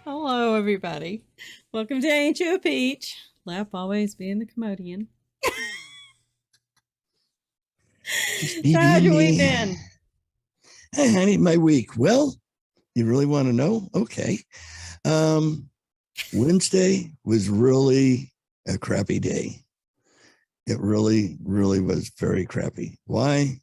Hello, everybody. Welcome to Ain't You a Peach? Laugh always being the comedian. So how's your week been? Hey, honey, my week. Well, you really want to know? Okay. Wednesday was really a crappy day. It really, really was very crappy. Why?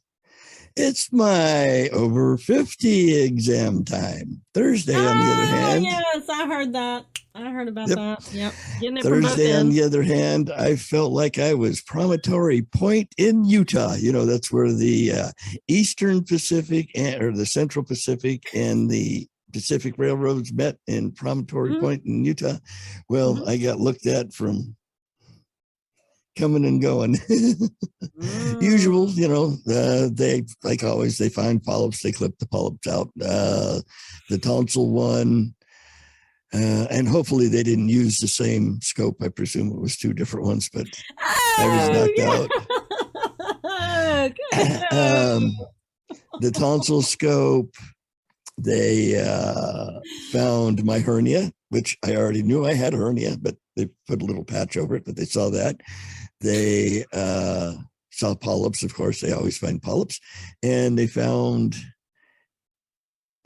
It's my over 50 exam time. Thursday, on the other hand. Yes, I heard that. I heard about that. Yep. Getting it Thursday, on the other hand, I felt like I was Promontory Point in Utah. You know, that's where the Eastern Pacific or the Central Pacific and the Pacific Railroads met in Promontory Point in Utah. Well, I got looked at from coming and going. Usual, you know, they, like always, they find polyps, they clip the polyps out. The tonsil one, and hopefully they didn't use the same scope. I presume it was two different ones, but I was knocked out. The tonsil scope, they found my hernia, which I already knew I had a hernia, but they put a little patch over it, but they saw that. They saw polyps, of course, they always find polyps. And they found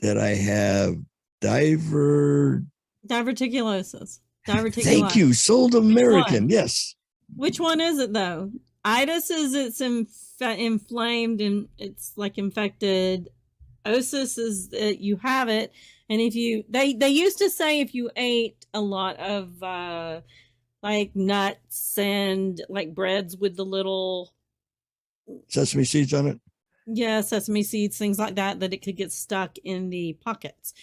that I have diverticulosis. Thank you, Sold American, yes. Which one is it, though? Itis is it's inflamed and it's like infected. Osis is that you have it, and if you they used to say if you ate a lot of like nuts and like breads with the little sesame seeds on it, sesame seeds, things like that, that it could get stuck in the pockets,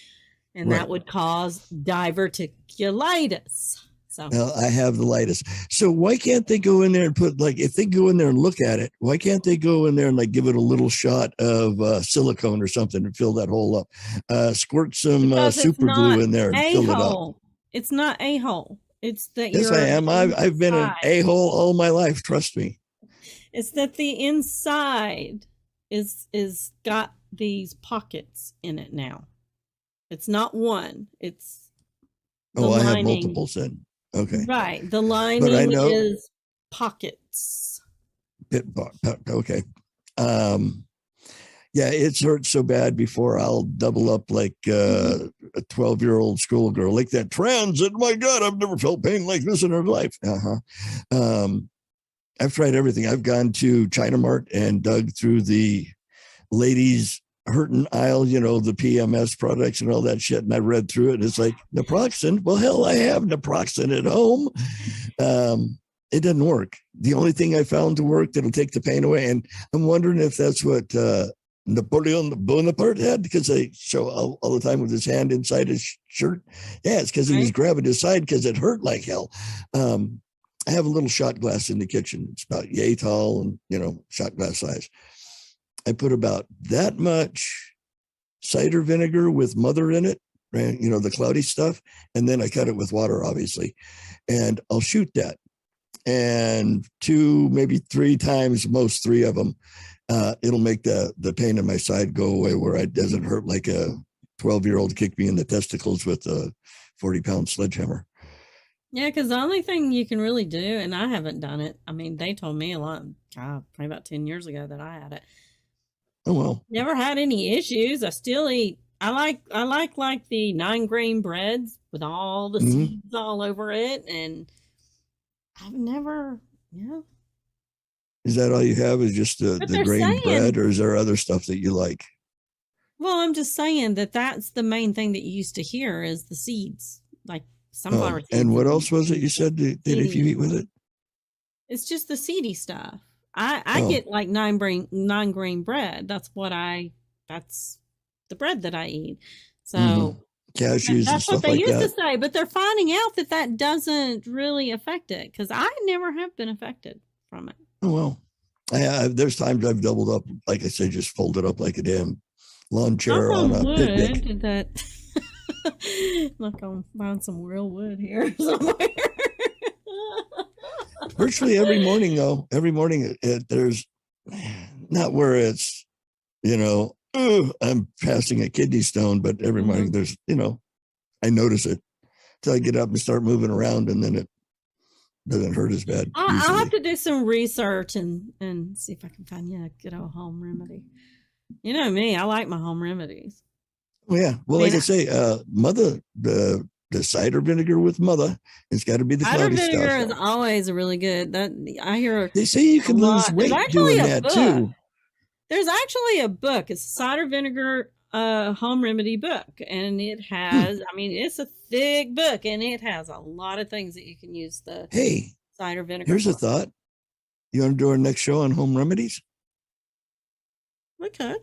and that would cause diverticulitis. So well, I have the litis. So why can't they go in there and put, like, if they go in there and look at it, why can't they go in there and like give it a little shot of silicone or something and fill that hole up? Squirt some super glue in there and fill it up. It's not a hole. It's that yes, I am. I've been an a-hole all my life. Trust me. It's that the inside is got these pockets in it now. It's not one. It's I have multiples then. Okay. Right. The lining is pockets. Okay. Yeah, it's hurt so bad before I'll double up like a 12-year-old schoolgirl, like that transit. My God, I've never felt pain like this in her life. I've tried everything. I've gone to China Mart and dug through the ladies hurting aisle, you know, the PMS products and all that shit. And I read through it and it's like naproxen. Well, hell, I have naproxen at home. It doesn't work. The only thing I found to work that'll take the pain away. And I'm wondering if that's what Napoleon Bonaparte had, because they show all the time with his hand inside his shirt. Yeah, it's because he was grabbing his side because it hurt like hell. I have a little shot glass in the kitchen. It's about yay tall and, you know, shot glass size. I put about that much cider vinegar with mother in it, right? You know, the cloudy stuff. And then I cut it with water, obviously. And I'll shoot that. And 2, maybe 3 times, most 3 of them, it'll make the pain in my side go away where it doesn't hurt like a 12-year-old kicked me in the testicles with a 40-pound sledgehammer. Yeah, because the only thing you can really do, and I haven't done it. I mean, they told me a lot, probably about 10 years ago that I had it. Oh, well. Never had any issues. I still eat. I like the 9-grain breads with all the seeds all over it, and I've never, Is that all you have? Is just the grain bread, or is there other stuff that you like? Well, I'm just saying that's the main thing that you used to hear is the seeds, like sunflower seeds. And what else was it you said that if you eat with it? It's just the seedy stuff. I get like 9-grain bread. That's the bread that I eat. So cashews and stuff like that. That's what they used to say, but they're finding out that doesn't really affect it because I never have been affected from it. Oh, well, there's times I've doubled up, like I said, just folded up like a damn lawn chair on a picnic. Look, I'm buying some real wood here somewhere. Virtually every morning, though, there's not where it's, you know, I'm passing a kidney stone, but every morning there's, you know, I notice it till I get up and start moving around, and then it doesn't hurt as bad. I'll have to do some research and see if I can find a good old home remedy. You know me, I like my home remedies. Oh, yeah. Well, like I say, mother, the cider vinegar with mother, it's got to be the cloudy stuff. Cider vinegar is always really good. That I hear. They say you can lose weight doing that too. There's actually a book. It's a cider vinegar home remedy book, and it has. I mean, it's a thick book, and it has a lot of things that you can use the cider vinegar. Here's a thought. You want to do our next show on home remedies? We could.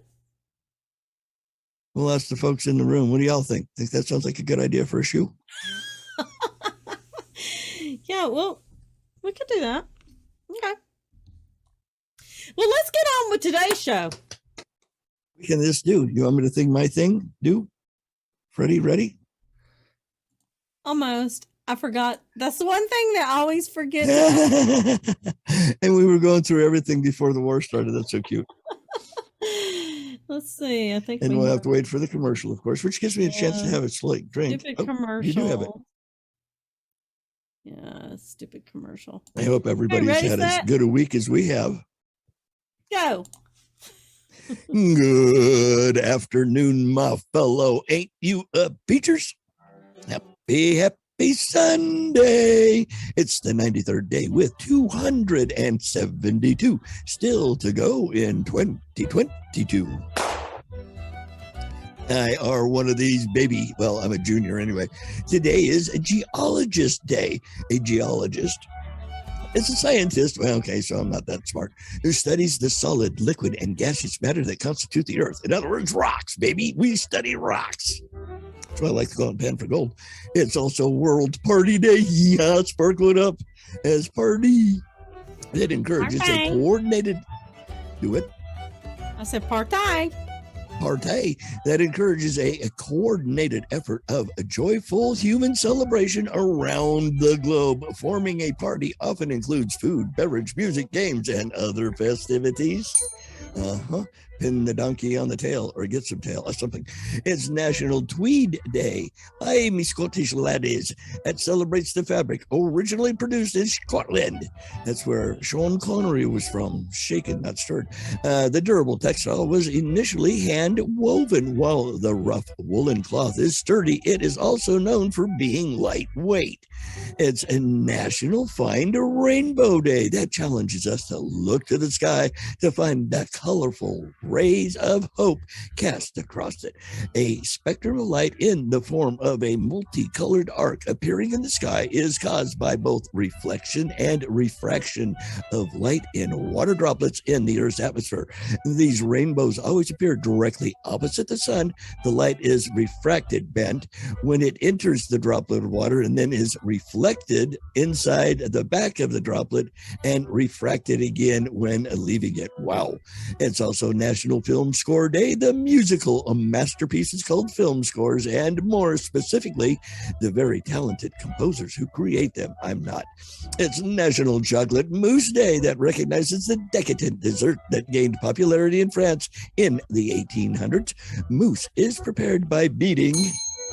We'll ask the folks in the room. What do y'all think? Think that sounds like a good idea for a show? Yeah, well, we could do that. Okay. Well, let's get on with today's show. What can this do? You want me to think my thing? Do? Freddie, ready? Almost. I forgot. That's the one thing that I always forget. And we were going through everything before the war started. That's so cute. Let's see. I think we'll have to wait for the commercial, of course, which gives me a chance to have a slight drink. Stupid commercial. You do have it. Yeah, stupid commercial. I hope everybody's had as good a week as we have. Go. Good afternoon, my fellow. Ain't you peachers? Happy Sunday. It's the 93rd day with 272 still to go in 2022. I are one of these baby. Well, I'm a junior anyway. Today is a geologist day. A geologist is a scientist. Well, okay, so I'm not that smart. Who studies the solid, liquid, and gaseous matter that constitute the earth. In other words, rocks, baby. We study rocks. That's why I like to call it Pan for Gold. It's also World Party Day. Yeah, sparkle it up as party. That encourages a coordinated. Do it. I said party. Party that encourages a coordinated effort of a joyful human celebration around the globe. Forming a party often includes food, beverage, music, games, and other festivities. Pin the donkey on the tail or get some tail or something. It's National Tweed Day. Aye, me Scottish laddies. That celebrates the fabric originally produced in Scotland. That's where Sean Connery was from. Shaken, not stirred. The durable textile was initially hand woven. While the rough woolen cloth is sturdy, it is also known for being lightweight. It's a National Find a Rainbow Day. That challenges us to look to the sky to find that colorful rays of hope cast across it. A spectrum of light in the form of a multicolored arc appearing in the sky is caused by both reflection and refraction of light in water droplets in the Earth's atmosphere. These rainbows always appear directly opposite the sun. The light is refracted, bent, when it enters the droplet of water and then is reflected inside the back of the droplet and refracted again when leaving it. Wow. It's also National Film Score Day, the musical masterpieces called film scores, and more specifically, the very talented composers who create them. I'm not. It's National Chocolate Mousse Day that recognizes the decadent dessert that gained popularity in France in the 1800s. Mousse is prepared by beating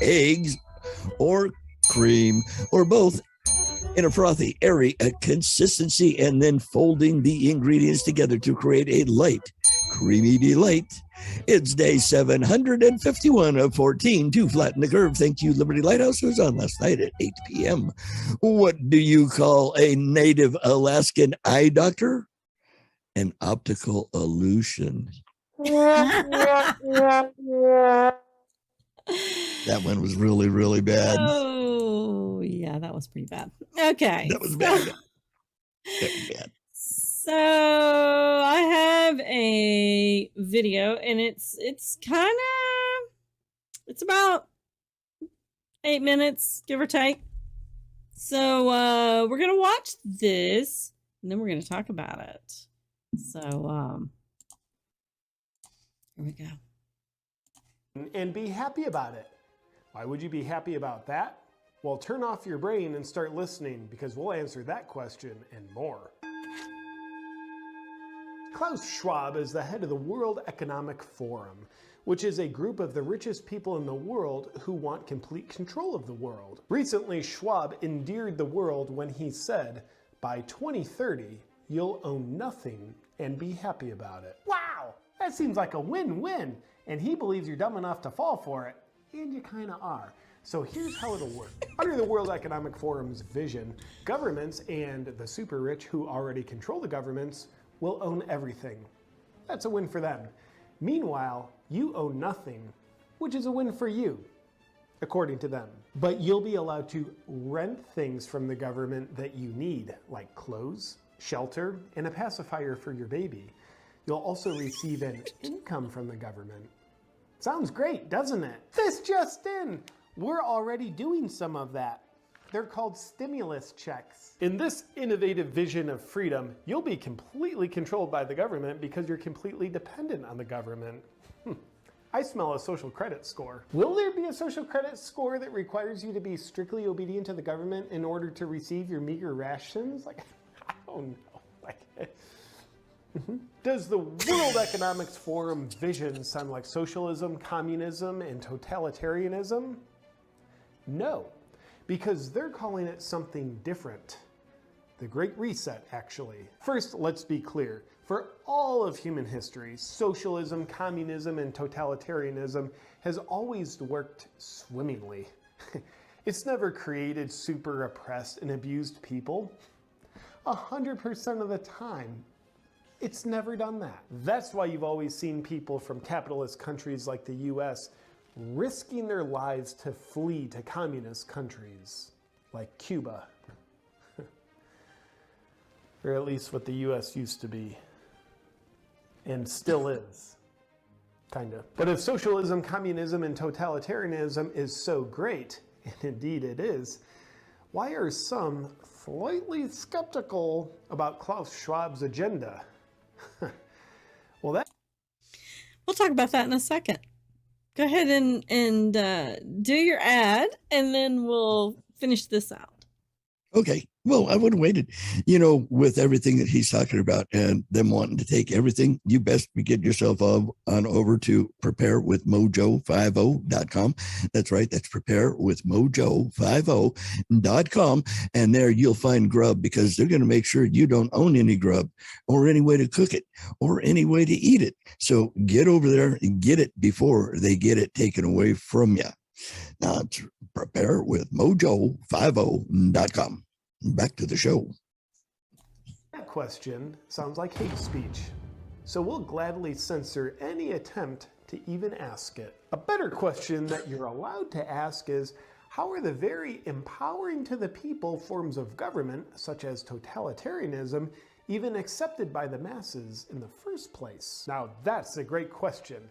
eggs or cream or both in a frothy, airy consistency and then folding the ingredients together to create a light, creamy delight. It's day 751 of 14 to flatten the curve. Thank you, Liberty Lighthouse, who was on last night at 8 p.m. What do you call a native Alaskan eye doctor? An optical illusion. That one was really, really bad. Oh, yeah, that was pretty bad. Okay. That was bad. That was bad. So I have a video, and it's about 8 minutes, give or take. So we're gonna watch this, and then we're gonna talk about it. So here we go. And be happy about it. Why would you be happy about that? Well, turn off your brain and start listening, because we'll answer that question and more. Klaus Schwab is the head of the World Economic Forum, which is a group of the richest people in the world who want complete control of the world. Recently, Schwab endeared the world when he said, by 2030, you'll own nothing and be happy about it. Wow, that seems like a win-win. And he believes you're dumb enough to fall for it, and you kind of are. So here's how it'll work. Under the World Economic Forum's vision, governments and the super rich who already control the governments will own everything. That's a win for them. Meanwhile, you own nothing, which is a win for you, according to them. But you'll be allowed to rent things from the government that you need, like clothes, shelter, and a pacifier for your baby. You'll also receive an income from the government. Sounds great, doesn't it? This just in! We're already doing some of that. They're called stimulus checks. In this innovative vision of freedom, you'll be completely controlled by the government because you're completely dependent on the government. I smell a social credit score. Will there be a social credit score that requires you to be strictly obedient to the government in order to receive your meager rations? Like, I don't know. Like, Does the World Economics Forum vision sound like socialism, communism, and totalitarianism? No, because they're calling it something different. The Great Reset, actually. First, let's be clear. For all of human history, socialism, communism, and totalitarianism has always worked swimmingly. It's never created super oppressed and abused people. 100% of the time, it's never done that. That's why you've always seen people from capitalist countries like the US risking their lives to flee to communist countries like Cuba. Or at least what the US used to be. And still is. Kind of. But if socialism, communism, and totalitarianism is so great, and indeed it is, why are some slightly skeptical about Klaus Schwab's agenda? Well, We'll talk about that in a second. Go ahead and do your ad, and then we'll finish this out. Okay. Well, I would have waited, with everything that he's talking about and them wanting to take everything. You best get yourself on over to preparewithmojo50.com. That's right. That's preparewithmojo50.com. And there you'll find grub, because they're going to make sure you don't own any grub or any way to cook it or any way to eat it. So get over there and get it before they get it taken away from you. Now, it's preparewithmojo50.com. Back to the show. that question sounds like hate speech. so we'll gladly censor any attempt to even ask it. A better question that you're allowed to ask is, how are the very empowering to the people forms of government, such as totalitarianism, even accepted by the masses in the first place? Now that's a great question.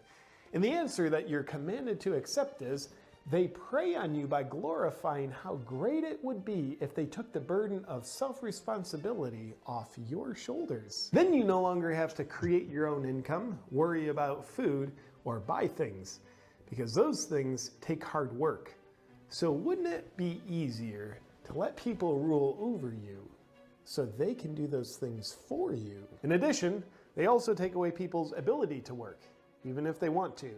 And the answer that you're commanded to accept is, they prey on you by glorifying how great it would be if they took the burden of self-responsibility off your shoulders. Then you no longer have to create your own income, worry about food, or buy things, because those things take hard work. So wouldn't it be easier to let people rule over you so they can do those things for you? In addition, they also take away people's ability to work, even if they want to,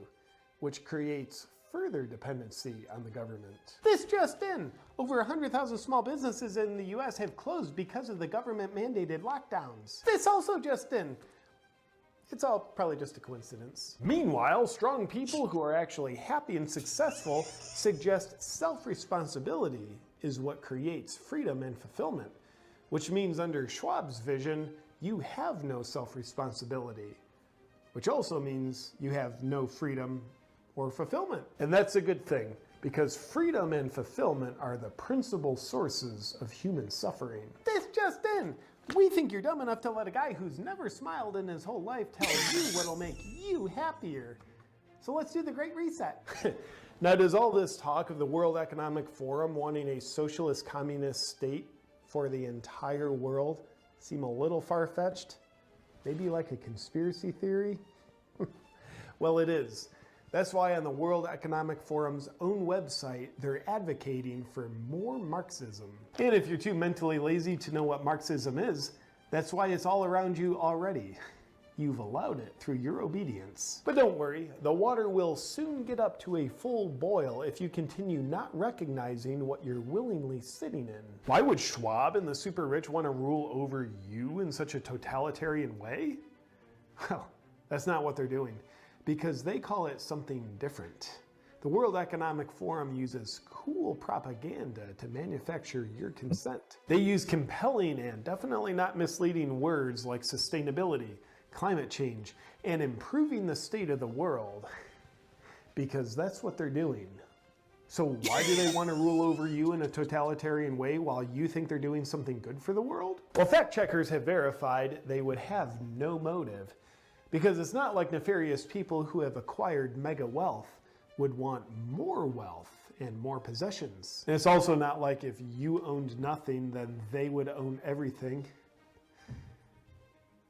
which creates further dependency on the government. This just in! Over 100,000 small businesses in the US have closed because of the government-mandated lockdowns. This also just in! It's all probably just a coincidence. Meanwhile, strong people who are actually happy and successful suggest self-responsibility is what creates freedom and fulfillment, which means under Schwab's vision, you have no self-responsibility, which also means you have no freedom or fulfillment. And that's a good thing, because freedom and fulfillment are the principal sources of human suffering. This just in! We think you're dumb enough to let a guy who's never smiled in his whole life tell you what'll make you happier. So let's do the Great Reset. Now, does all this talk of the World Economic Forum wanting a socialist communist state for the entire world seem a little far-fetched? Maybe like a conspiracy theory? Well, it is. That's why on the World Economic Forum's own website, they're advocating for more Marxism. And if you're too mentally lazy to know what Marxism is, that's why it's all around you already. You've allowed it through your obedience. But don't worry, the water will soon get up to a full boil if you continue not recognizing what you're willingly sitting in. Why would Schwab and the super rich want to rule over you in such a totalitarian way? Well, that's not what they're doing, because they call it something different. The World Economic Forum uses cool propaganda to manufacture your consent. They use compelling and definitely not misleading words like sustainability, climate change, and improving the state of the world, because that's what they're doing. So why do they want to rule over you in a totalitarian way while you think they're doing something good for the world? Well, fact checkers have verified they would have no motive, because it's not like nefarious people who have acquired mega wealth would want more wealth and more possessions. And it's also not like if you owned nothing, then they would own everything.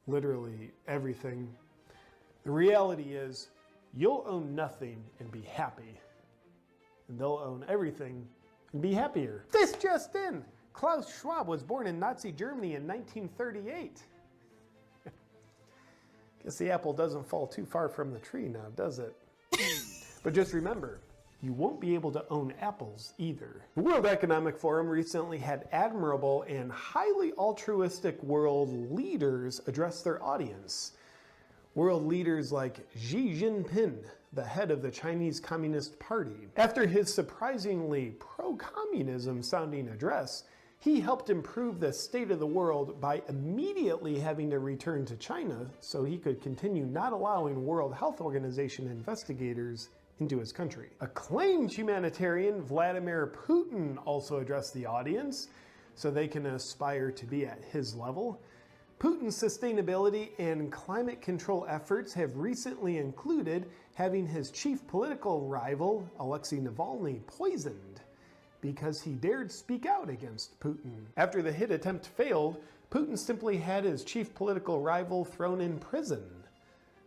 Literally everything. The reality is, you'll own nothing and be happy. And they'll own everything and be happier. This just in! Klaus Schwab was born in Nazi Germany in 1938. Guess the apple doesn't fall too far from the tree now, does it? But just remember, you won't be able to own apples either. The World Economic Forum recently had admirable and highly altruistic world leaders address their audience. World leaders like Xi Jinping, the head of the Chinese Communist Party. After his surprisingly pro-communism sounding address, he helped improve the state of the world by immediately having to return to China so he could continue not allowing World Health Organization investigators into his country. Acclaimed humanitarian Vladimir Putin also addressed the audience so they can aspire to be at his level. Putin's sustainability and climate control efforts have recently included having his chief political rival, Alexei Navalny, poisoned because he dared speak out against Putin. After the hit attempt failed, Putin simply had his chief political rival thrown in prison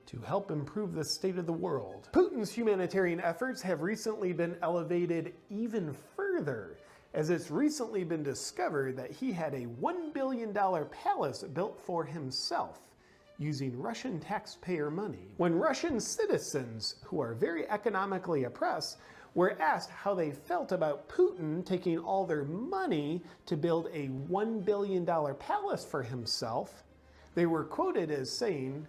to help improve the state of the world. Putin's humanitarian efforts have recently been elevated even further, as it's recently been discovered that he had a $1 billion palace built for himself using Russian taxpayer money. When Russian citizens, who are very economically oppressed, were asked how they felt about Putin taking all their money to build a $1 billion palace for himself, they were quoted as saying,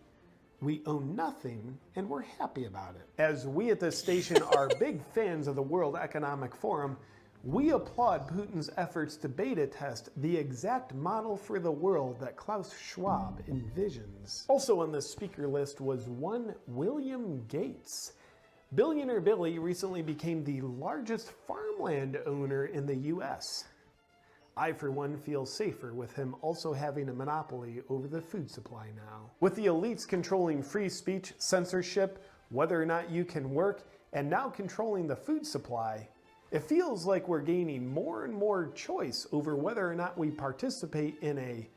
"We own nothing and we're happy about it." As we at this station are big fans of the World Economic Forum, We applaud Putin's efforts to beta test the exact model for the world that Klaus Schwab envisions. Also on the speaker list was one William Gates. Billionaire Billy recently became the largest farmland owner in the US. I, for one, feel safer with him also having a monopoly over the food supply now. With the elites controlling free speech, censorship, whether or not you can work, and now controlling the food supply, it feels like we're gaining more and more choice over whether or not we participate in a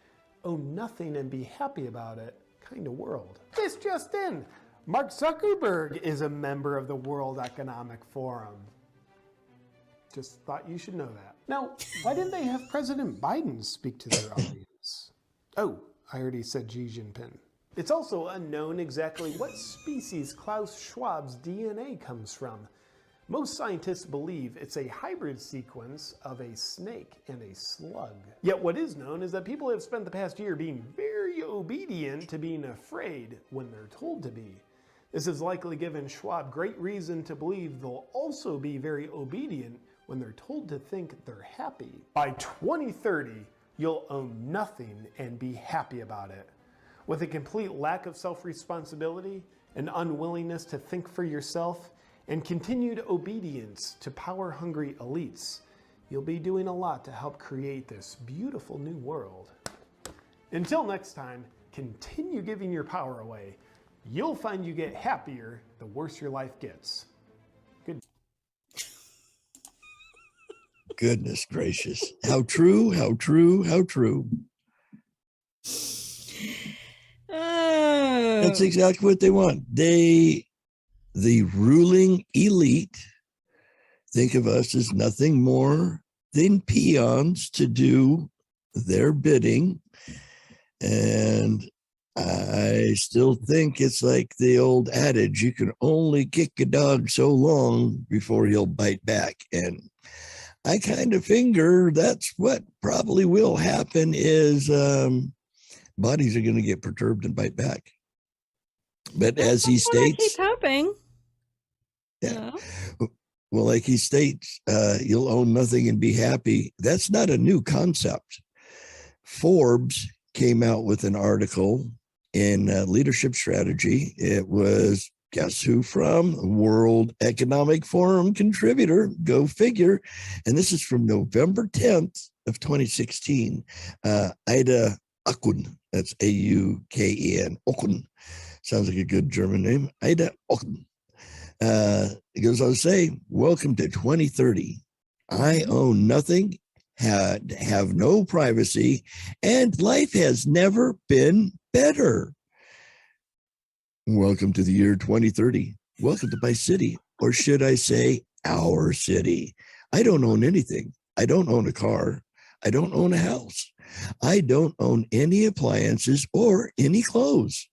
own nothing and be happy about it kind of world. This just in, Mark Zuckerberg is a member of the World Economic Forum. Just thought you should know that. Now, why didn't they have President Biden speak to their audience? Oh, I already said Xi Jinping. It's also unknown exactly what species Klaus Schwab's DNA comes from. Most scientists believe it's a hybrid sequence of a snake and a slug. Yet what is known is that people have spent the past year being very obedient to being afraid when they're told to be. This has likely given Schwab great reason to believe they'll also be very obedient when they're told to think they're happy. By 2030, you'll own nothing and be happy about it. With a complete lack of self-responsibility, an unwillingness to think for yourself, and continued obedience to power-hungry elites, you'll be doing a lot to help create this beautiful new world. Until next time, continue giving your power away. You'll find you get happier the worse your life gets. Good. Goodness gracious. How true, how true, how true. That's exactly what they want. The ruling elite, think of us as nothing more than peons to do their bidding. And I still think it's like the old adage, you can only kick a dog so long before he'll bite back. And I kind of figure that's what probably will happen is bodies are going to get perturbed and bite back. But as he states, keep hoping. Yeah. Well, like he states, you'll own nothing and be happy. That's not a new concept. Forbes came out with an article in Leadership Strategy. It was, guess who from? World Economic Forum contributor, go figure. And this is from November 10th of 2016. Ida Okken, that's A-U-K-E-N, Okken. Sounds like a good German name. Ida Okken. It goes on to say, welcome to 2030. I own nothing, have no privacy, and life has never been better. Welcome to the year 2030. Welcome to my city, or should I say our city. I don't own anything. I don't own a car. I don't own a house. I don't own any appliances or any clothes.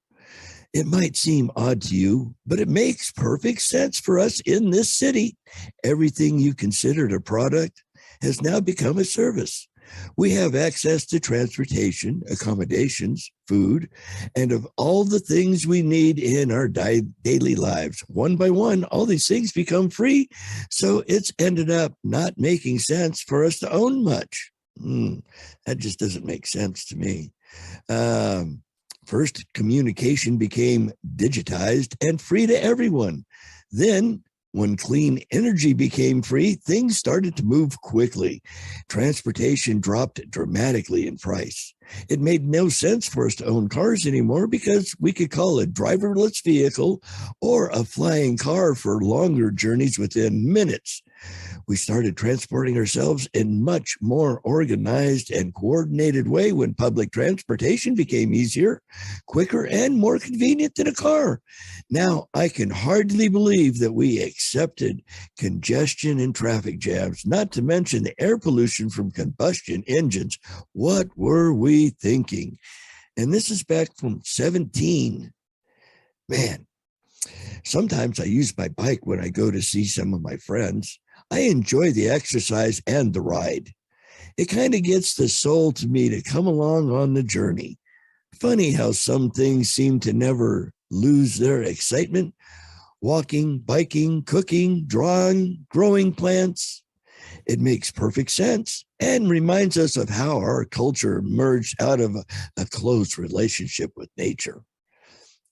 It might seem odd to you, but it makes perfect sense for us in this city. Everything you considered a product has now become a service. We have access to transportation, accommodations, food, and of all the things we need in our daily lives. One by one, all these things become free. So it's ended up not making sense for us to own much. That just doesn't make sense to me. First, communication became digitized and free to everyone. Then, when clean energy became free, things started to move quickly. Transportation dropped dramatically in price. It made no sense for us to own cars anymore because we could call a driverless vehicle or a flying car for longer journeys within minutes. We started transporting ourselves in much more organized and coordinated way when public transportation became easier, quicker, and more convenient than a car. Now, I can hardly believe that we accepted congestion and traffic jams, not to mention the air pollution from combustion engines. What were we thinking? And this is back from 17. Man, sometimes I use my bike when I go to see some of my friends. I enjoy the exercise and the ride. It kind of gets the soul to me to come along on the journey. Funny how some things seem to never lose their excitement. Walking, biking, cooking, drawing, growing plants. It makes perfect sense and reminds us of how our culture merged out of a close relationship with nature.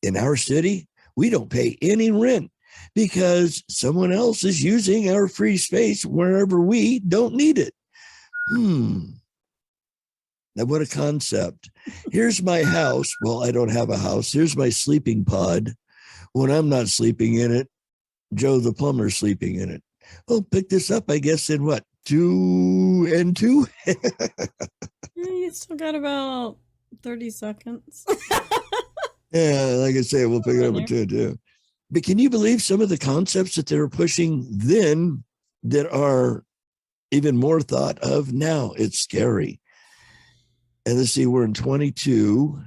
In our city, we don't pay any rent because someone else is using our free space wherever we don't need it. Now, what a concept. Here's my house. Well, I don't have a house. Here's my sleeping pod. When I'm not sleeping in it, Joe the plumber's sleeping in it. Well, pick this up, I guess, in what, 2 and 2? You still got about 30 seconds. Yeah, like I say, we'll pick it up in 2 and 2. But can you believe some of the concepts that they were pushing then that are even more thought of now? It's scary. And let's see, we're in 22.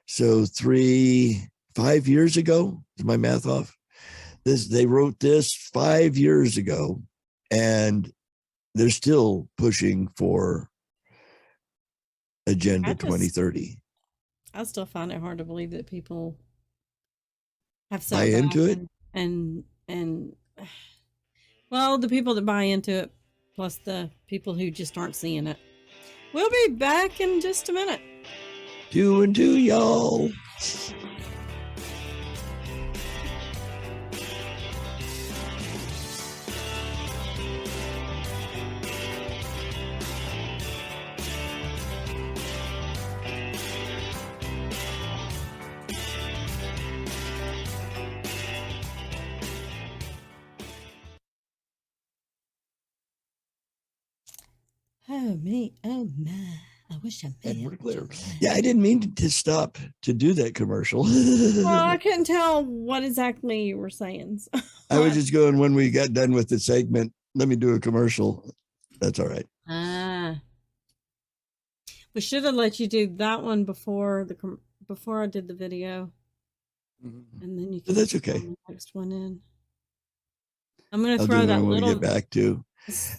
So 5 years ago, is my math off? They wrote this 5 years ago, and they're still pushing for Agenda 2030. I still find it hard to believe that people have buy into it, and well, the people that buy into it, plus the people who just aren't seeing it. We'll be back in just a minute. 2 and 2, y'all. Oh me, oh my! I wish I And made we're clear. Yeah, I didn't mean to stop to do that commercial. Well, I couldn't tell what exactly you were saying. So. I was just going, when we got done with the segment, let me do a commercial. That's all right. We should have let you do that one before I did the video, and then you can. That's okay. The next one in. I'm going to throw that little. Get back to.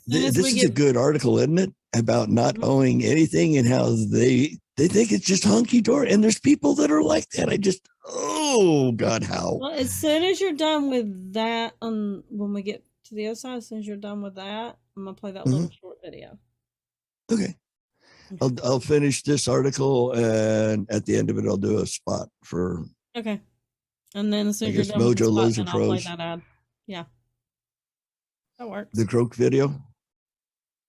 This is a good article, isn't it? About not owing anything and how they think it's just hunky dory. And there's people that are like that. Oh God, how? Well, as soon as you're done with that, when we get to the other side, as soon as you're done with that, I'm gonna play that little short video. Okay. I'll finish this article, and at the end of it, I'll do a spot for. Okay. And then as soon as you're done Mojo with the Laser spot, I'll play Pros. that ad. Yeah. That works. The Croak video.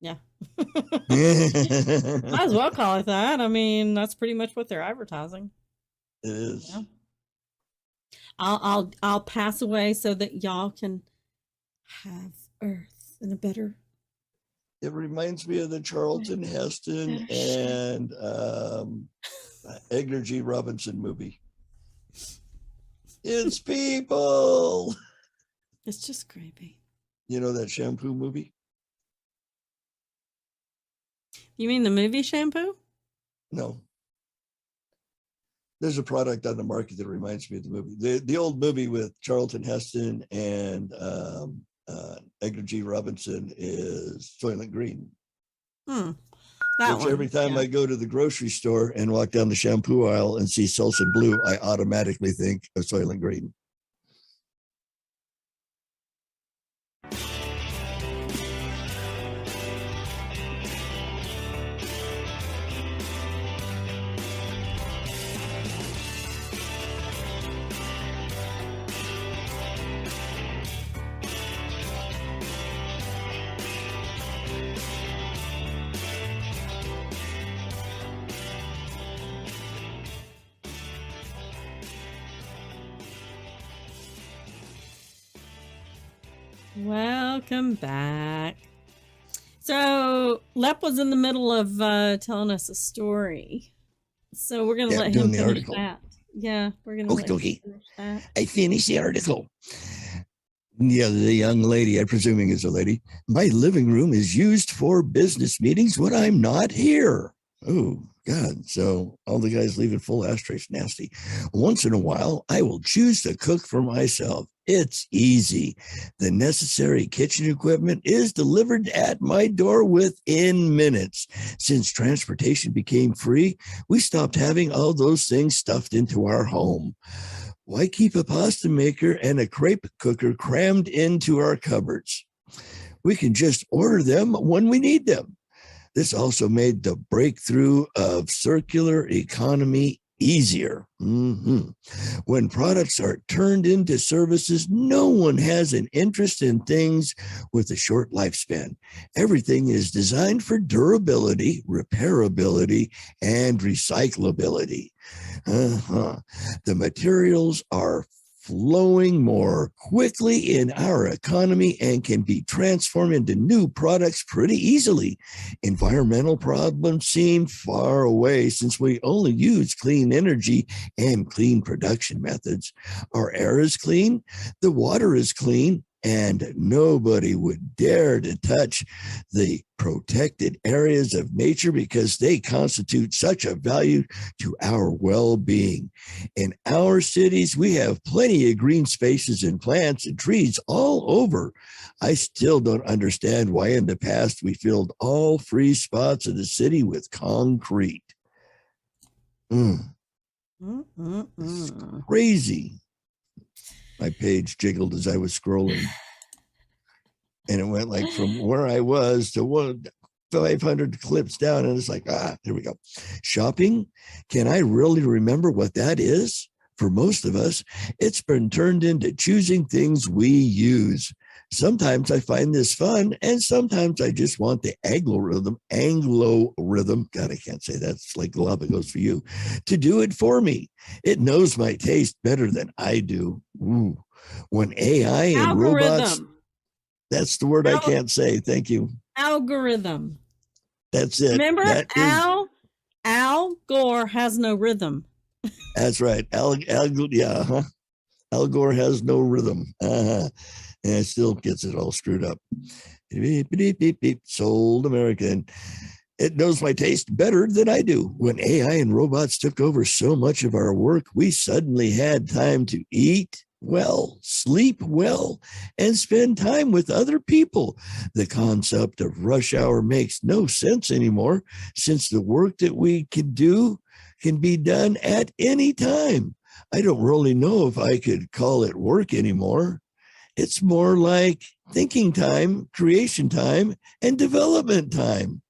Yeah. Might as well call it that. I mean, that's pretty much what they're advertising. It is. Yeah. I'll pass away so that y'all can have Earth in a better. It reminds me of the Charlton Heston and Edgar G. Robinson movie. It's people. It's just creepy. You know that shampoo movie? You mean the movie Shampoo? No. There's a product on the market that reminds me of the movie. The old movie with Charlton Heston and Edgar G. Robinson is Soylent Green. Every time I go to the grocery store and walk down the shampoo aisle and see Selsun Blue, I automatically think of Soylent Green. Welcome back. So Lep was in the middle of telling us a story, so we're gonna let him finish that. Yeah, we're gonna let him finish that. I finished the article. Yeah, the young lady, I'm presuming is a lady. My living room is used for business meetings when I'm not here. Oh, God. So all the guys leaving full ashtrays, nasty. Once in a while, I will choose to cook for myself. It's easy. The necessary kitchen equipment is delivered at my door within minutes. Since transportation became free, we stopped having all those things stuffed into our home. Why keep a pasta maker and a crepe cooker crammed into our cupboards? We can just order them when we need them. This also made the breakthrough of circular economy easier. When products are turned into services, no one has an interest in things with a short lifespan. Everything is designed for durability, repairability, and recyclability. The materials are flowing more quickly in our economy and can be transformed into new products pretty easily. Environmental problems seem far away since we only use clean energy and clean production methods. Our air is clean, the water is clean, and nobody would dare to touch the protected areas of nature because they constitute such a value to our well-being. In our cities, we have plenty of green spaces and plants and trees all over. I still don't understand why in the past we filled all free spots of the city with concrete. It's crazy. My page jiggled as I was scrolling. And it went like from where I was to 500 clips down. And it's like, here we go. Shopping. Can I really remember what that is? For most of us, it's been turned into choosing things we use. Sometimes I find this fun, and sometimes I just want the Anglo rhythm. God, I can't say that. It's like Galapagos for you, to do it for me. It knows my taste better than I do. When AI and robots, that's the word I can't say. Thank you. Algorithm. That's it. Remember, Al Gore has no rhythm. That's right. Al Gore has no rhythm. And it still gets it all screwed up. Beep, beep, beep, beep. Sold American. It knows my taste better than I do. When AI and robots took over so much of our work, we suddenly had time to eat well, sleep well, and spend time with other people. The concept of rush hour makes no sense anymore, since the work that we can do can be done at any time. I don't really know if I could call it work anymore. It's more like thinking time, creation time, and development time.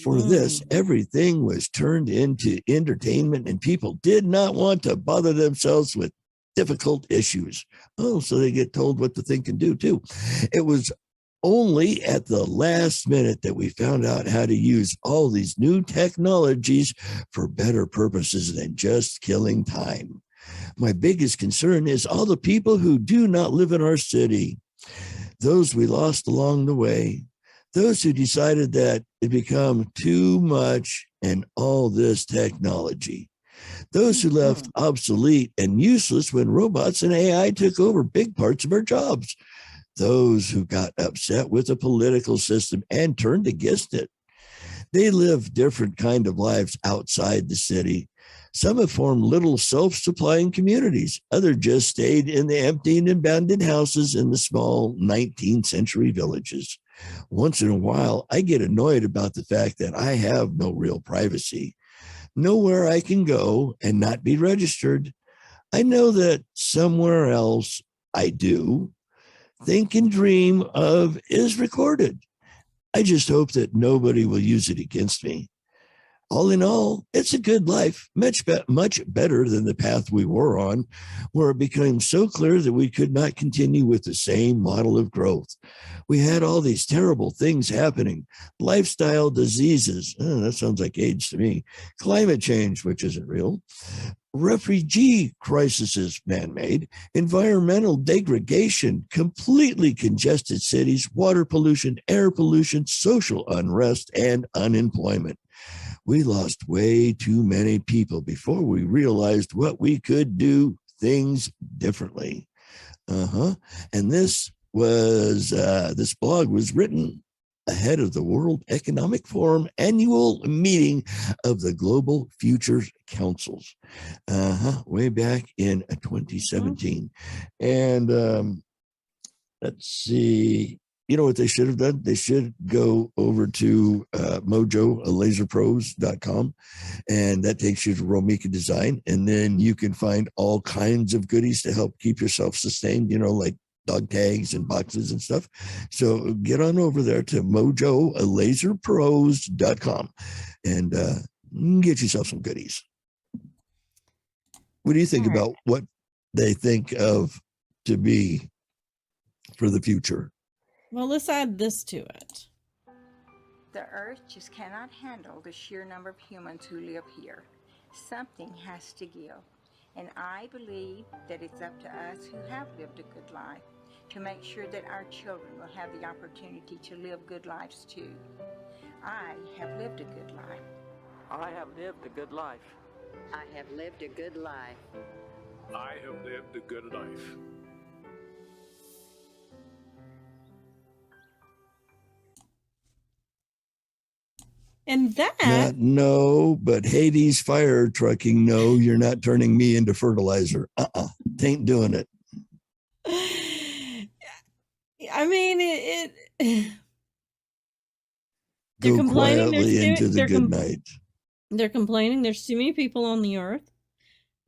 For this, everything was turned into entertainment, and people did not want to bother themselves with difficult issues. So they get told what to think and do too. It was only at the last minute that we found out how to use all these new technologies for better purposes than just killing time. My biggest concern is all the people who do not live in our city, those we lost along the way, those who decided that it become too much and all this technology, those who left obsolete and useless when robots and AI took over big parts of our jobs, those who got upset with the political system and turned against it. They live different kind of lives outside the city. Some have formed little self-supplying communities. Others just stayed in the empty and abandoned houses in the small 19th century villages. Once in a while, I get annoyed about the fact that I have no real privacy, nowhere I can go and not be registered. I know that somewhere else I do. Think and dream of is recorded. I just hope that nobody will use it against me. All in all, it's a good life, much better than the path we were on, where it became so clear that we could not continue with the same model of growth. We had all these terrible things happening, lifestyle diseases, that sounds like AIDS to me, climate change, which isn't real, refugee crises, man-made, environmental degradation, completely congested cities, water pollution, air pollution, social unrest, and unemployment. We lost way too many people before we realized what we could do things differently. And this blog was written ahead of the World Economic Forum annual meeting of the Global Futures Councils, way back in 2017. And let's see. You know what they should have done? They should go over to mojolaserpros.com, and that takes you to Romika Design. And then you can find all kinds of goodies to help keep yourself sustained, like dog tags and boxes and stuff. So get on over there to mojolaserpros.com and get yourself some goodies. What do you think All right. about what they think of to be for the future? Well, let's add this to it. The earth just cannot handle the sheer number of humans who live here. Something has to give. And I believe that it's up to us who have lived a good life to make sure that our children will have the opportunity to live good lives too. I have lived a good life. I have lived a good life. I have lived a good life. I have lived a good life. And that Not no, but Hades fire trucking, no, you're not turning me into fertilizer. Ain't doing it. I mean, it they're Go complaining. quietly into the they're good night. They're complaining there's too many people on the earth.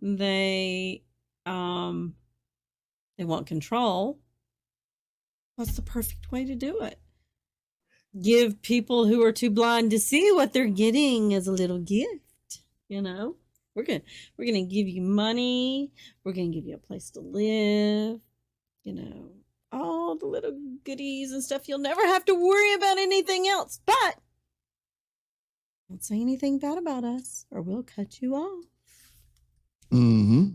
They want control. What's the perfect way to do it? Give people who are too blind to see what they're getting as a little gift. You know, we're gonna give you money. We're gonna give you a place to live. You know, all the little goodies and stuff. You'll never have to worry about anything else. But don't say anything bad about us, or we'll cut you off. Mm-hmm.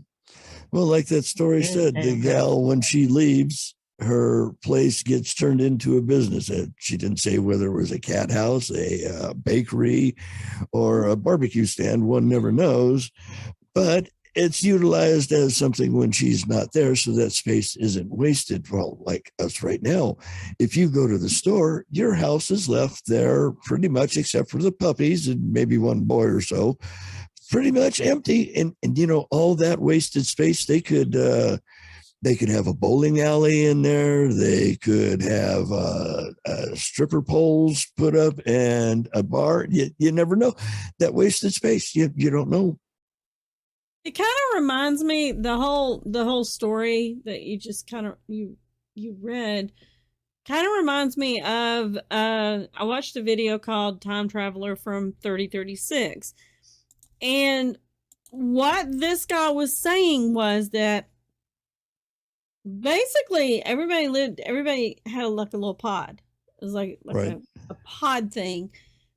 Well, like that story said, the gal, when she leaves, her place gets turned into a business. She didn't say whether it was a cat house, a bakery, or a barbecue stand. One never knows, but it's utilized as something when she's not there, so that space isn't wasted. Well, like us right now, if you go to the store, your house is left there pretty much, except for the puppies and maybe one boy or so, pretty much empty. And you know, all that wasted space, they could have a bowling alley in there. They could have stripper poles put up and a bar. You never know. That wasted space, you don't know. It kind of reminds me, the whole story that you just kind of you read kind of reminds me of I watched a video called Time Traveler from 3036. And what this guy was saying was that basically everybody had a little pod. It was like Right. a pod thing.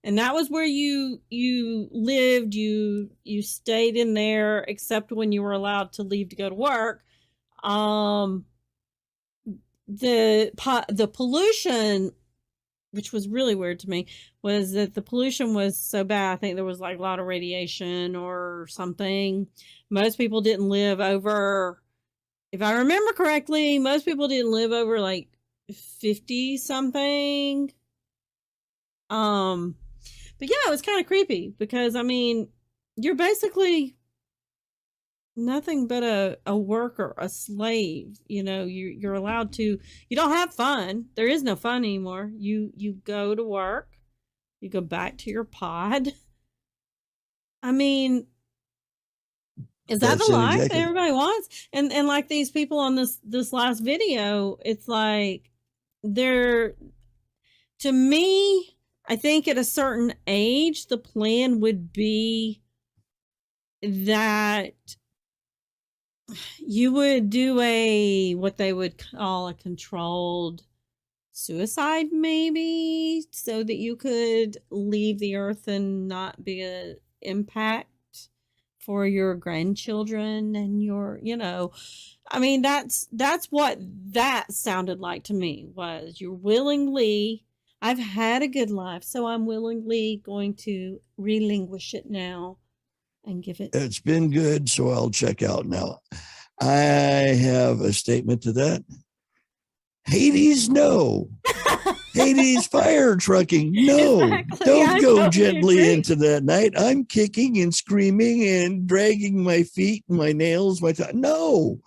And that was where you lived, you stayed in there, except when you were allowed to leave to go to work. The pollution, which was really weird to me, was that the pollution was so bad. I think there was like a lot of radiation or something. Most people didn't live over, if I remember correctly, most people didn't live over like 50 something. But yeah, it was kind of creepy because, I mean, you're basically nothing but a worker, a slave. You know, you're allowed to, you don't have fun. There is no fun anymore. You go to work, you go back to your pod. I mean, is that That's the it, life that exactly. everybody wants? And like these people on this last video, it's like they're, to me, I think at a certain age, the plan would be that you would do what they would call a controlled suicide, maybe, so that you could leave the earth and not be an impact for your grandchildren and your, you know, I mean, that's what that sounded like to me, was you're willingly, I've had a good life, so I'm willingly going to relinquish it now and give it. It's been good, so I'll check out now. I have a statement to that. Hades, no. Hades fire trucking, no. Exactly. Don't I go totally gently agree. into that night. I'm kicking and screaming and dragging my feet, my nails, my no.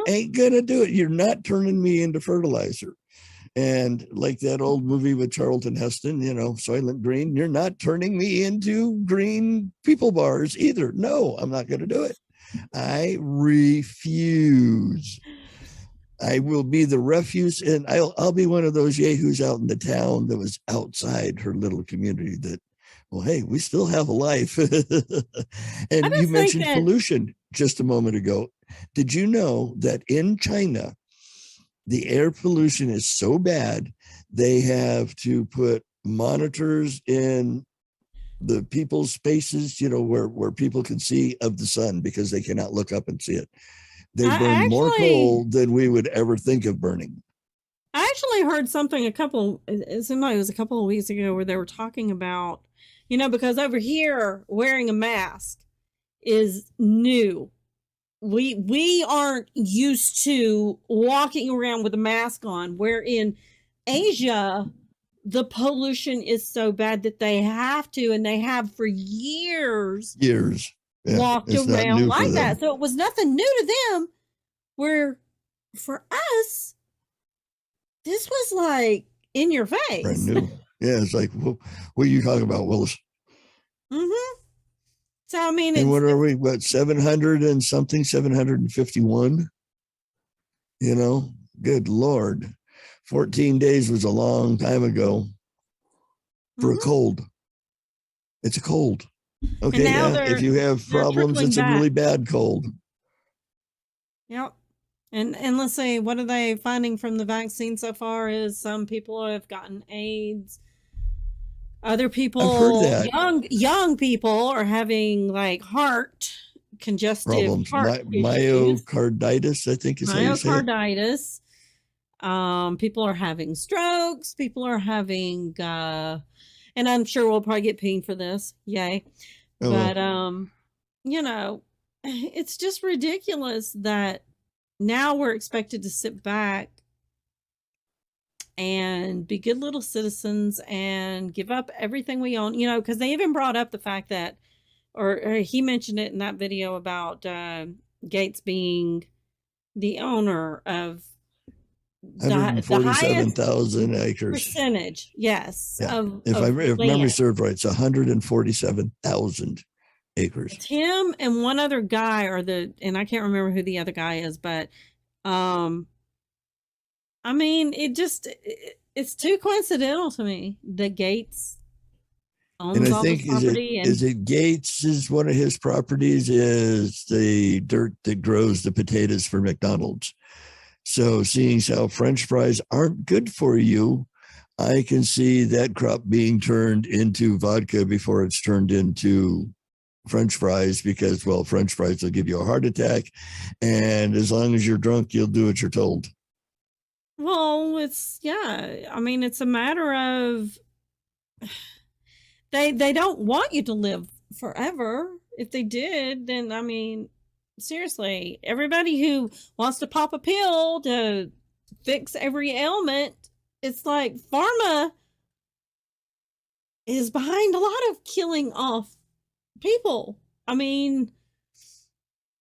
Ain't gonna do it. You're not turning me into fertilizer. And like that old movie with Charlton Heston, you know, Soylent Green, you're not turning me into green people bars either. No, I'm not going to do it. I refuse. I will be the refuse, and I'll be one of those yahoos out in the town that was outside her little community that, well, hey, we still have a life. And you just think mentioned that- pollution just a moment ago. Did you know that in China, the air pollution is so bad, they have to put monitors in the people's spaces, where people can see of the sun because they cannot look up and see it. They I burn more actually- coal than we would ever think of burning. I actually heard something it seemed like it was a couple of weeks ago where they were talking about, because over here wearing a mask is new. We aren't used to walking around with a mask on, where in Asia the pollution is so bad that they have to, and they have for years Years. Yeah, walked it's not around new for like them. that. So it was nothing new to them, where for us this was like in your face. Brand new. Yeah, it's like, what are you talking about, Willis? Mm-hmm. So I mean, And what it's are we? What, 700 and something? 751? Good Lord. 14 days was a long time ago for a Mhm. cold. It's a cold. Okay, now yeah. If you have they're problems, trickling it's a really back. bad cold. Yep. And let's say, what are they finding from the vaccine so far is some people have gotten AIDS. Other people, that. young people are having like congestive Problems. heart issues. Myocarditis, I think is how you say it. Myocarditis. People are having strokes. People are having, and I'm sure we'll probably get pinged for this. Yay. Oh, well. But, it's just ridiculous that now we're expected to sit back and be good little citizens and give up everything we own, because they even brought up the fact that, or he mentioned it in that video about Gates being the owner of the highest 147,000 acres. percentage, yes. Yeah. Of If memory land. serves right, it's 147,000 acres. It's him and one other guy, and I can't remember who the other guy is, but I mean, it's too coincidental to me that Gates owns And I all think this property. is it Gates is one of his properties is the dirt that grows the potatoes for McDonald's. So seeing how French fries aren't good for you, I can see that crop being turned into vodka before it's turned into French fries, because, well, French fries will give you a heart attack. And as long as you're drunk, you'll do what you're told. Well, I mean, it's a matter of they don't want you to live forever. If they did, then I mean, seriously, everybody who wants to pop a pill to fix every ailment, it's like pharma is behind a lot of killing off people. I mean,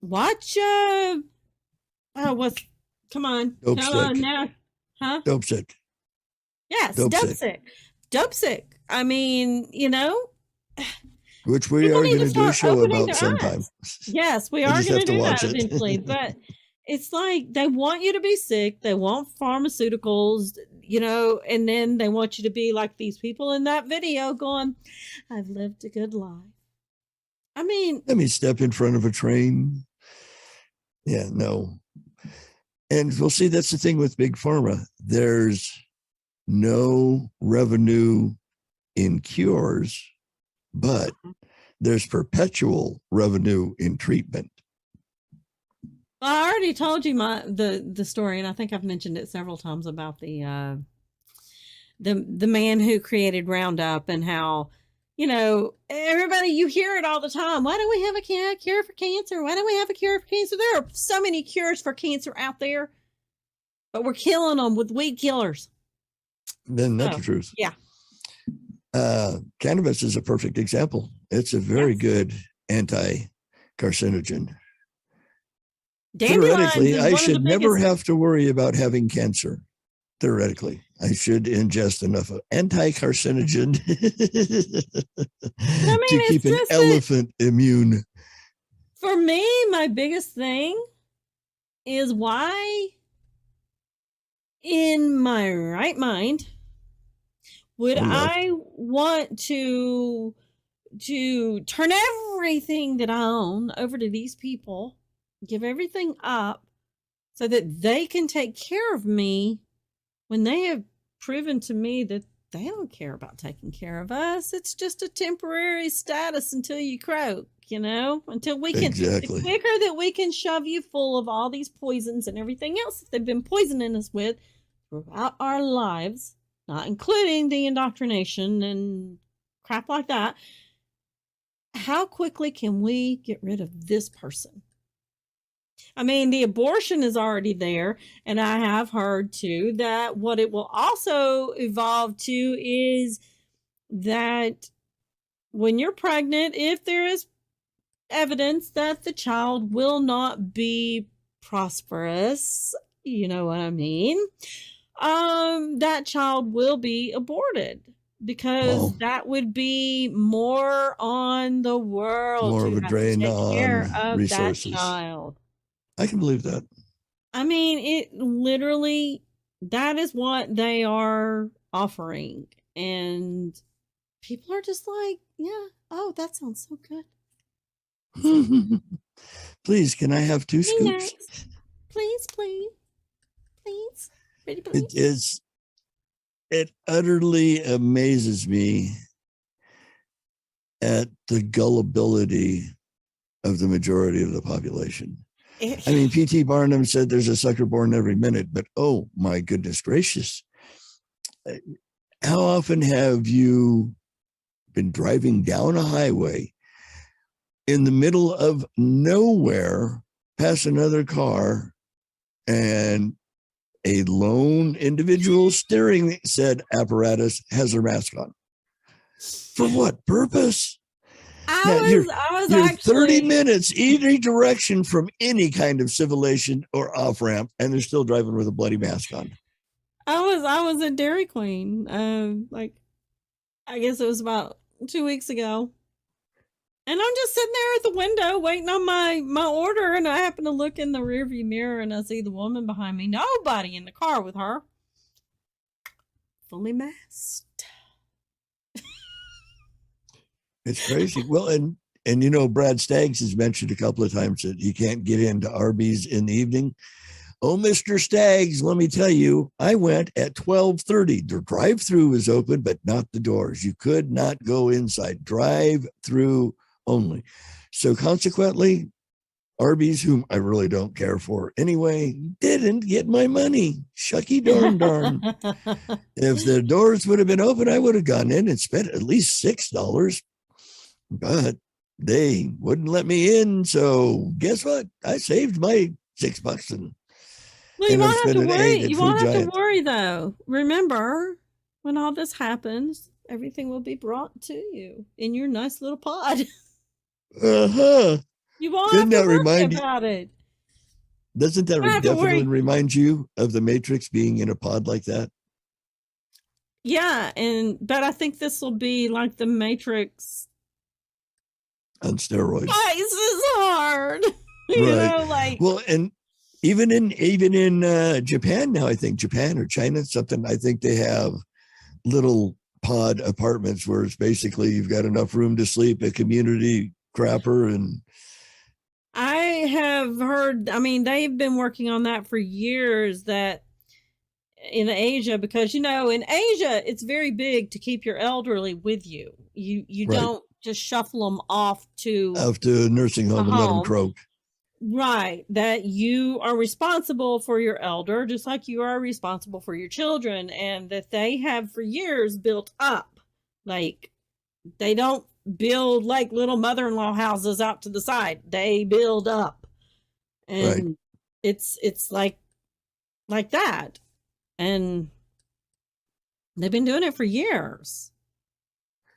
watch come on now, huh? Dope sick. Yes, Dope dope sick. I mean, which we people are need going to to do a start show opening about their sometime. eyes. Yes, we I are just going have to to do watch that it. eventually, but it's like they want you to be sick, they want pharmaceuticals, and then they want you to be like these people in that video going, I've lived a good life. I mean, Let me step in front of a train. Yeah, no. And we'll see, that's the thing with Big Pharma. There's no revenue in cures, but there's perpetual revenue in treatment. I already told you the story, and I think I've mentioned it several times about the man who created Roundup, and how, everybody, you hear it all the time. Why don't we have a cure for cancer? Why don't we have a cure for cancer? There are so many cures for cancer out there, but we're killing them with weed killers. Then that's the truth. Yeah. Cannabis is a perfect example. It's a very good anti-carcinogen. Dandelions Theoretically, is I one of should the never biggest- have to worry about having cancer. Theoretically, I should ingest enough of anti-carcinogen to it's keep an just that- elephant immune. For me, my biggest thing is why in my right mind, would Or left? I want to turn everything that I own over to these people, give everything up so that they can take care of me when they have proven to me that they don't care about taking care of us? It's just a temporary status until you croak, until we can, Exactly. the quicker that we can shove you full of all these poisons and everything else that they've been poisoning us with throughout our lives, not including the indoctrination and crap like that. How quickly can we get rid of this person? I mean, the abortion is already there, and I have heard too that what it will also evolve to is that when you're pregnant, if there is evidence that the child will not be prosperous, you know what I mean, that child will be aborted, because Oh, that would be more on the world more to of a have to drain take care on of that resources. child. I can believe that. I mean, it literally, that is what they are offering. And people are just like, yeah, oh, that sounds so good. Please, can I have 2 Be scoops? nice. Please, please, please. Pretty It please. is. It utterly amazes me at the gullibility of the majority of the population. I mean, P.T. Barnum said there's a sucker born every minute, but oh my goodness gracious. How often have you been driving down a highway in the middle of nowhere, past another car, and a lone individual steering said apparatus has her mask on? For what purpose? Now, I was you're actually 30 minutes either direction from any kind of civilization or off ramp, and they're still driving with a bloody mask on. I was at Dairy Queen, like, I guess it was about 2 weeks ago. And I'm just sitting there at the window waiting on my order, and I happen to look in the rearview mirror and I see the woman behind me. Nobody in the car with her. Fully masked. It's crazy. Well, and Brad Staggs has mentioned a couple of times that you can't get into Arby's in the evening. Oh, Mr. Staggs, let me tell you, I went at 12:30. The drive-through was open, but not the doors. You could not go inside. Drive-through only. So consequently, Arby's, whom I really don't care for anyway, didn't get my money. Shucky darn. If the doors would have been open, I would have gone in and spent at least $6. But they wouldn't let me in. So guess what? I saved my $6 and Well, you ended up won't have to spending worry. 8 at You Food won't have to Giant. worry though. Remember, when all this happens, everything will be brought to you in your nice little pod. Uh-huh. You won't Didn't have to that worry remind you? about it. Doesn't that You don't have to definitely worry. remind you of the Matrix being in a pod like that? Yeah, but I think this will be like the Matrix On steroids. twice as hard. Right. Like, Well, and even in Japan now, I think Japan or China, something, I think they have little pod apartments where it's basically you've got enough room to sleep, a community crapper, and I have heard, I mean, they've been working on that for years, that in Asia, because in Asia it's very big to keep your elderly with you. You Right. don't just shuffle them off to after a nursing home and let them home. croak. Right, that you are responsible for your elder just like you are responsible for your children, and that they have for years built up. Like, they don't build like little mother-in-law houses out to the side. They build up. And Right. it's like that. And they've been doing it for years.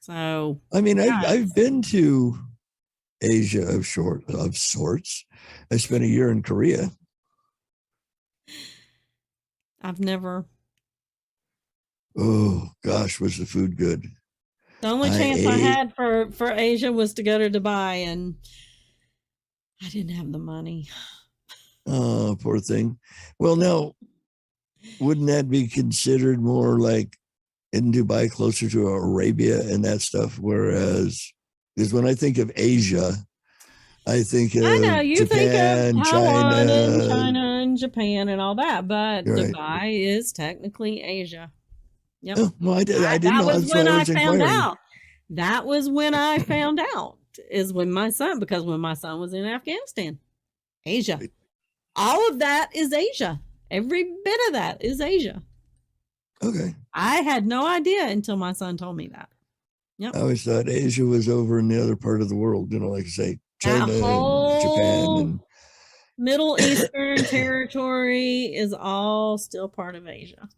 So, I mean, yeah. I've been to Asia of sorts. I spent a year in Korea. I've never. Oh gosh, was the food good? The only I chance I ate- had for Asia was to go to Dubai, and I didn't have the money. Oh, poor thing. Well, now wouldn't that be considered more like in Dubai, closer to Arabia and that stuff? Whereas, because when I think of Asia, I think I know of you think of Japan, Taiwan and China. China and Japan and all that, but Right. Dubai is technically Asia. Yep. Oh, well, I didn't That know. was That's why when I I was found inquiring. out. That was when I found out is when my son, because when my son was in Afghanistan, Asia, Right. all of that is Asia. Every bit of that is Asia. Okay. I had no idea until my son told me that. Yep. I always thought Asia was over in the other part of the world, like say That China and Japan whole and Middle Eastern territory is all still part of Asia.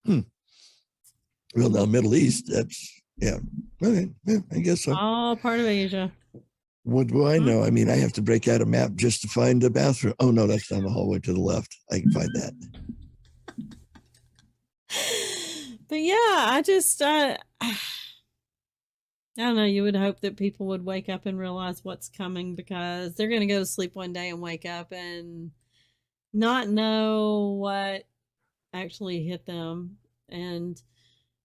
well, now Middle East. That's yeah. Okay, yeah, I guess so. All part of Asia. What do I know? I mean, I have to break out a map just to find the bathroom. Oh no, that's down the hallway to the left. I can find that. But yeah, I just I don't know, you would hope that people would wake up and realize what's coming, because they're going to go to sleep one day and wake up and not know what actually hit them. And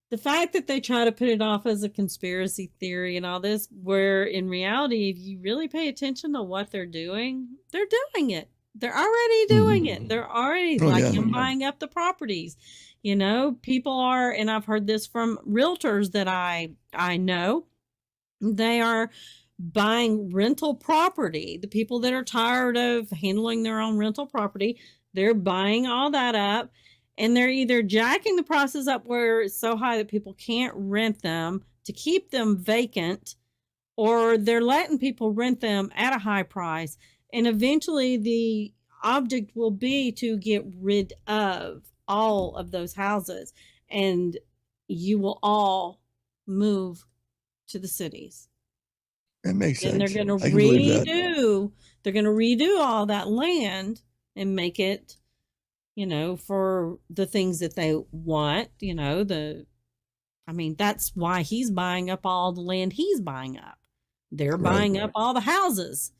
the fact that they try to put it off as a conspiracy theory and all this, where in reality, if you really pay attention to what they're doing it. They're already doing it. They're already Oh, like yeah. him buying up the properties. You know, people are, and I've heard this from realtors that I know, they are buying rental property. The people that are tired of handling their own rental property, they're buying all that up, and they're either jacking the prices up where it's so high that people can't rent them to keep them vacant, or they're letting people rent them at a high price. And eventually the object will be to get rid of all of those houses, and you will all move to the cities. That makes sense. And they're going to I can believe that. redo all that land and make it, for the things that they want, that's why he's buying up all the land he's buying up. They're buying up all the houses.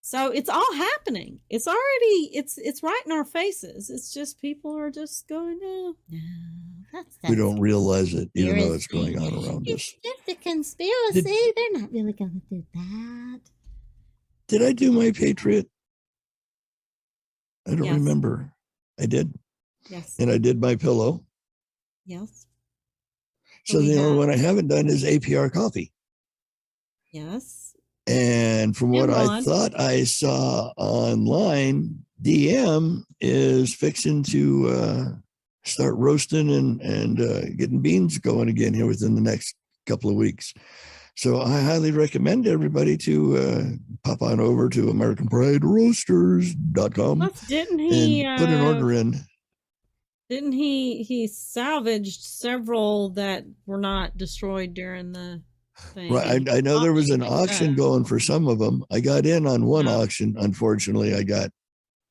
So it's all happening. It's already, it's right in our faces. It's just people are just going, no, that's We don't realize it, even though it's going on around us. It's just a conspiracy. They're not really going to do that. Did I do my Patriot? I don't Yes. remember. I did. Yes. And I did my pillow. Yes. So we the only have- one I haven't done is APR coffee. Yes. And from what I thought I saw online, DM is fixing to start roasting and getting beans going again here within the next couple of weeks. So I highly recommend everybody to pop on over to AmericanPrideRoasters.com Plus, didn't he and put an order in. Didn't he salvaged several that were not destroyed during the thing? Right. I know there was an auction going for some of them. I got in on one auction. Unfortunately, I got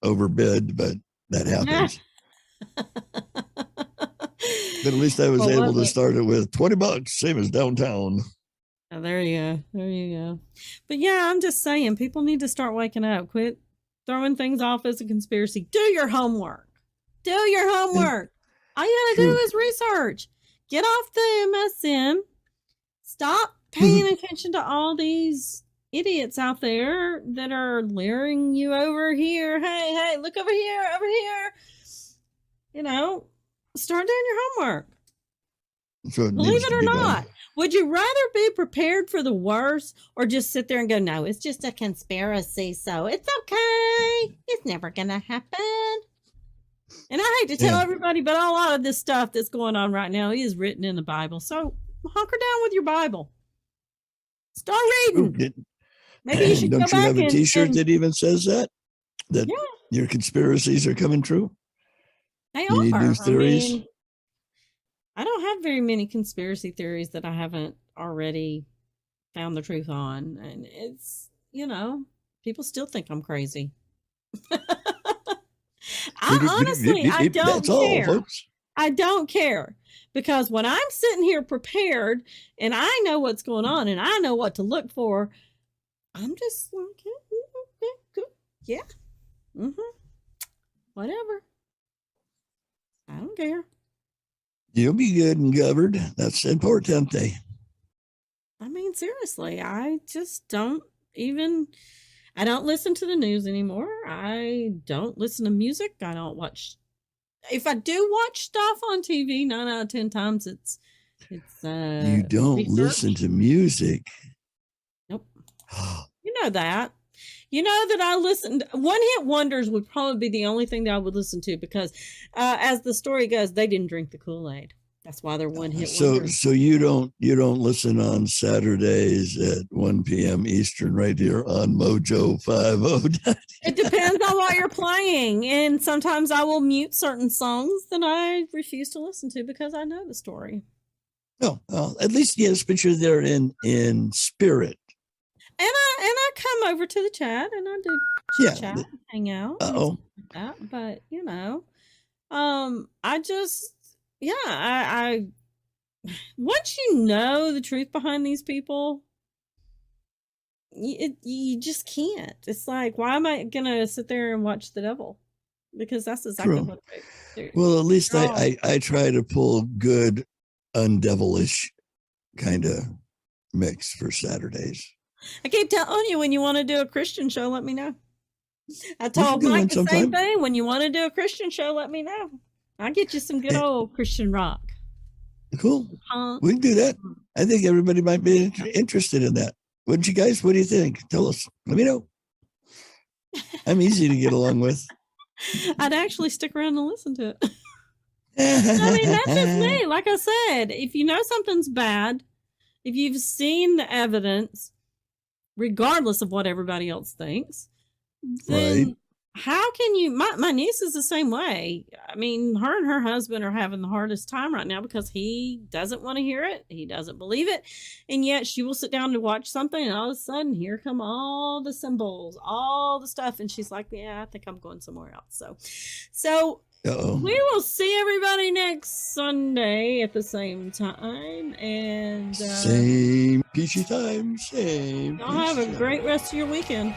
overbid, but that happens. But at least I was able to start it with $20, same as downtown. Oh, there you go. There you go. But yeah, I'm just saying, people need to start waking up. Quit throwing things off as a conspiracy. Do your homework. Do your homework. All you gotta do is research. Get off the MSN. Stop paying attention to all these idiots out there that are luring you over here. Hey, look over here, over here. Start doing your homework. So Believe it or not, would you rather be prepared for the worst or just sit there and go, no, it's just a conspiracy, so it's okay. It's never going to happen. And I hate to tell everybody, but a lot of this stuff that's going on right now is written in the Bible. So hunker down with your Bible. Start reading. Maybe you should Don't go you back have a T-shirt and that even says that your conspiracies are coming true? they You need are. new theories? I don't have very many conspiracy theories that I haven't already found the truth on. And it's, people still think I'm crazy. Honestly, I don't care. Folks. I don't care, because when I'm sitting here prepared and I know what's going on and I know what to look for, I'm just like, yeah, whatever. don't care. You'll be good and governed. That's important. I mean, seriously, I just don't even. I don't listen to the news anymore. I don't listen to music. I don't watch. If I do watch stuff on TV, 9 out of 10 times it's You don't research. listen to music. Nope. You know that. You know that I listened. One Hit Wonders would probably be the only thing that I would listen to because, as the story goes, they didn't drink the Kool-Aid. That's why they're one hit wonders. So you don't listen on Saturdays at 1 p.m. Eastern right here on Mojo 50. It depends on what you're playing, and sometimes I will mute certain songs that I refuse to listen to because I know the story. No, well, at least yes, but you're there in spirit. And I come over to the chat and I do chat, and hang out. Oh, Like that. But I just I once you know the truth behind these people, you just can't. It's like, why am I gonna sit there and watch the devil? Because that's exactly True. what they do. Well, at least Oh. I try to pull good, undevilish kind of mix for Saturdays. I keep telling you, when you want to do a Christian show, let me know. I can told do one Mike the same sometime. thing. When you want to do a Christian show, let me know. I'll get you some good old Christian rock. Cool. Punk. We can do that. I think everybody might be interested in that. Wouldn't you guys? What do you think? Tell us. Let me know. I'm easy to get along with. I'd actually stick around and listen to it. I mean, that's just me. Like I said, if you know something's bad, if you've seen the evidence, regardless of what everybody else thinks, then Right. how can you? My niece is the same way. I mean, her and her husband are having the hardest time right now because he doesn't want to hear it. He doesn't believe it. And yet she will sit down to watch something, and all of a sudden, here come all the symbols, all the stuff. And she's like, yeah, I think I'm going somewhere else. So Uh-oh. we will see everybody next Sunday at the same time. And Same peachy time. Same. y'all have a peachy great rest of your weekend.